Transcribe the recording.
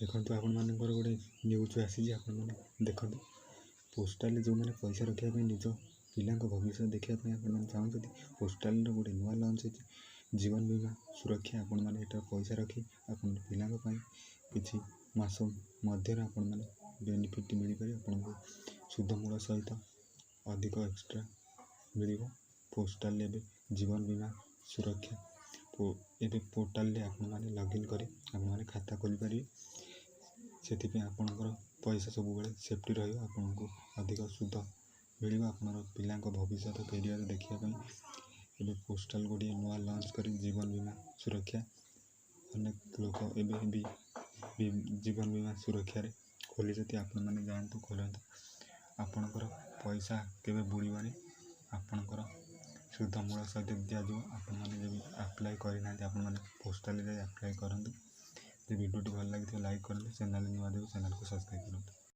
देखो आपण मानकर गोटे न्यूज आसी आपण मैंने देखो पोस्टाल जो मैंने पैसा रखापी निज पिला भविष्य देखापी आप चाहते पोस्टाल गोटे नुआ लंच हो जीवन बीमा सुरक्षा आपण मैंने पैसा रखी आप पिला कि मस मध्य आपण मैंने बेनिफिट मिल पारे आपको शुद्ध मूल सहित अधिक एक्सट्रा मिल पोस्टाल जीवन बीमा सुरक्षा एवं पोर्टाल आपण मैंने लॉगिन कर खाता खोली पारे से आपणकर पैसा सब बेले सेफ्टी रहा अधिक शुद्ध मिल आप पिला भविष्य कैरियर देखापी पोस्टाल गोटे नुआ लॉन्च कर जीवन बीमा सुरक्षा अनेक लोक एवं भी जीवन बीमा सुरक्षा खोली आपण मैंने जातु खोलतु आपणकर पैसा केवे बुड़ानी आपणकर शुद्ध मूल सहित दिज्व आपने आप्लाय करना आपने पोस्टाल जाए आप्लाय करूँ। वीडियो भल लगी लाइक करूँ चैनल नुआ देव चैनल को सब्सक्राइब करूँ।